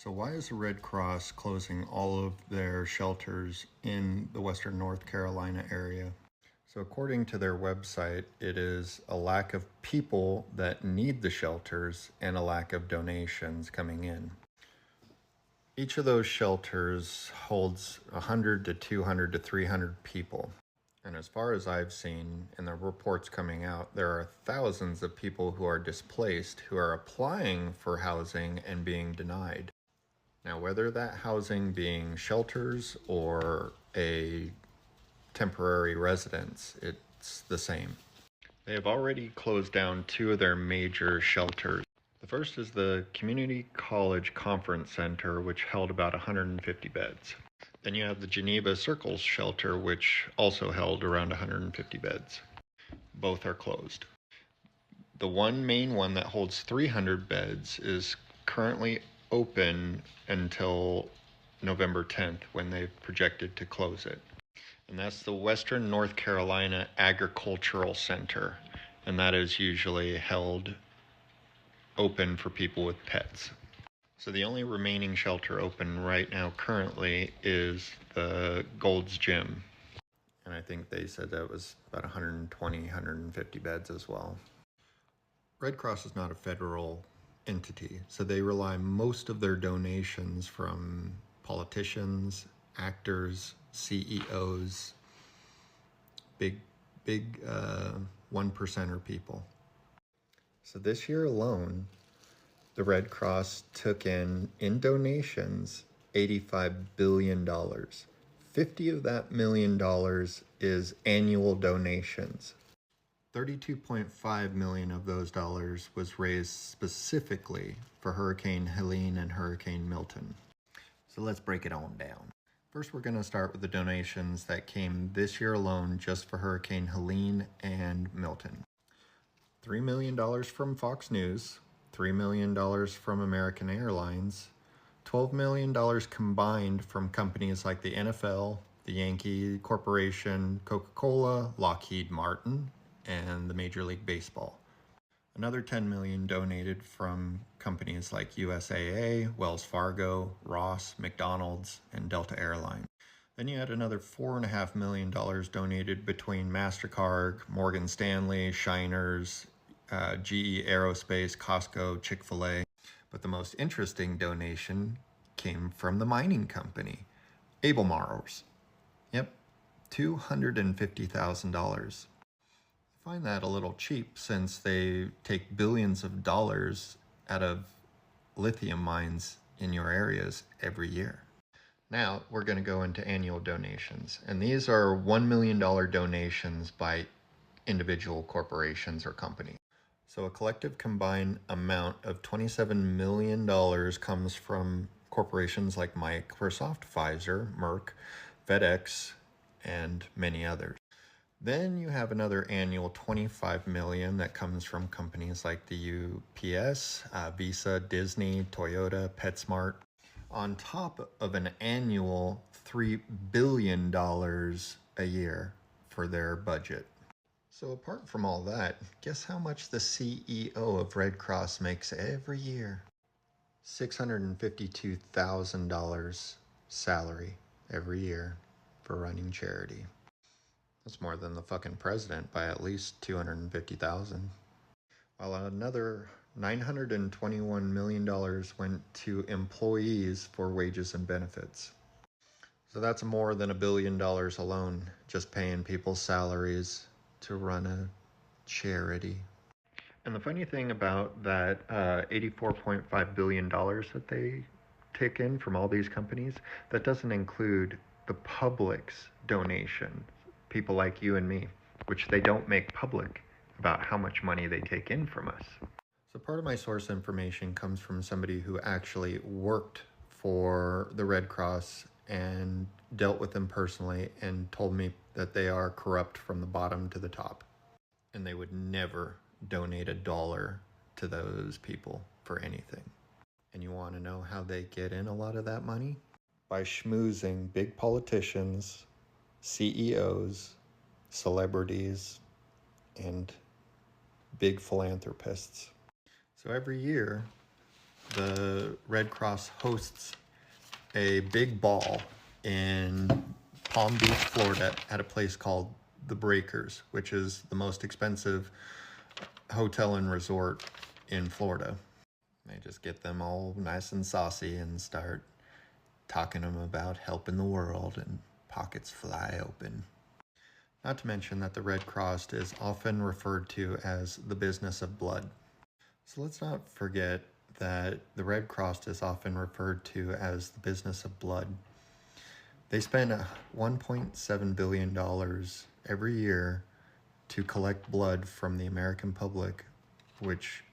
So why is the Red Cross closing all of their shelters in the Western North Carolina area? So according to their website, it is a lack of people that need the shelters and a lack of donations coming in. Each of those shelters holds 100 to 200 to 300 people. And as far as I've seen in the reports coming out, there are thousands of people who are displaced who are applying for housing and being denied. Now, whether that housing being shelters or a temporary residence, it's the same. They have already closed down two of their major shelters. The first is the Community College Conference Center, which held about 150 beds. Then you have the Geneva Circles Shelter, which also held around 150 beds. Both are closed. The one main one that holds 300 beds is currently open until November 10th, when they've projected to close it. And that's the Western North Carolina Agricultural Center. And that is usually held open for people with pets. So the only remaining shelter open right now currently is the Gold's Gym. And I think they said that was about 120, 150 beds as well. Red Cross is not a federal entity, so they rely most of their donations from politicians, actors, CEOs, big one percenter people. So this year alone, the Red Cross took in donations, $85 billion. 50 of that $1 million is annual donations. 32.5 million of those dollars was raised specifically for Hurricane Helene and Hurricane Milton. So let's break it on down. First, we're going to start with the donations that came this year alone just for Hurricane Helene and Milton. $3 million from Fox News, $3 million from American Airlines, $12 million combined from companies like the NFL, the Yankee Corporation, Coca-Cola, Lockheed Martin, and the Major League Baseball. Another $10 million donated from companies like USAA, Wells Fargo, Ross, McDonald's, and Delta Airlines. Then you had another $4.5 million donated between MasterCard, Morgan Stanley, Shiners, GE Aerospace, Costco, Chick-fil-A. But the most interesting donation came from the mining company, Albemarle. Yep, $250,000. I find that a little cheap since they take billions of dollars out of lithium mines in your areas every year. Now we're going to go into annual donations, and these are $1 million donations by individual corporations or companies. So a collective combined amount of $27 million comes from corporations like Microsoft, Pfizer, Merck, FedEx, and many others. Then you have another annual $25 million that comes from companies like the UPS, Visa, Disney, Toyota, PetSmart, on top of an annual $3 billion a year for their budget. So apart from all that, guess how much the CEO of Red Cross makes every year? $652,000 salary every year for running charity. That's more than the fucking president by at least $250,000. While another $921 million went to employees for wages and benefits. So that's more than $1 billion alone, just paying people's salaries to run a charity. And the funny thing about that $84.5 billion that they take in from all these companies, that doesn't include the public's donation, people like you and me, which they don't make public about how much money they take in from us. So part of my source information comes from somebody who actually worked for the Red Cross and dealt with them personally and told me that they are corrupt from the bottom to the top. And they would never donate $1 to those people for anything. And you want to know how they get in a lot of that money? By schmoozing big politicians, CEOs, celebrities, and big philanthropists. So every year, the Red Cross hosts a big ball in Palm Beach, Florida, at a place called The Breakers, which is the most expensive hotel and resort in Florida. They just get them all nice and saucy and start talking to them about helping the world, and pockets fly open. Not to mention that the Red Cross is often referred to as the business of blood. So let's not forget that the Red Cross is often referred to as the business of blood. They spend $1.7 billion every year to collect blood from the American public, which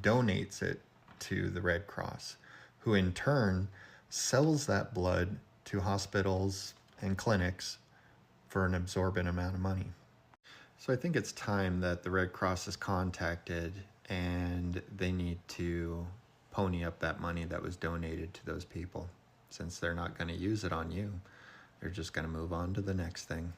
donates it to the Red Cross, who in turn sells that blood to hospitals and clinics for an absorbent amount of money. So I think it's time that the Red Cross is contacted and they need to pony up that money that was donated to those people. Since they're not going to use it on you, they're just going to move on to the next thing.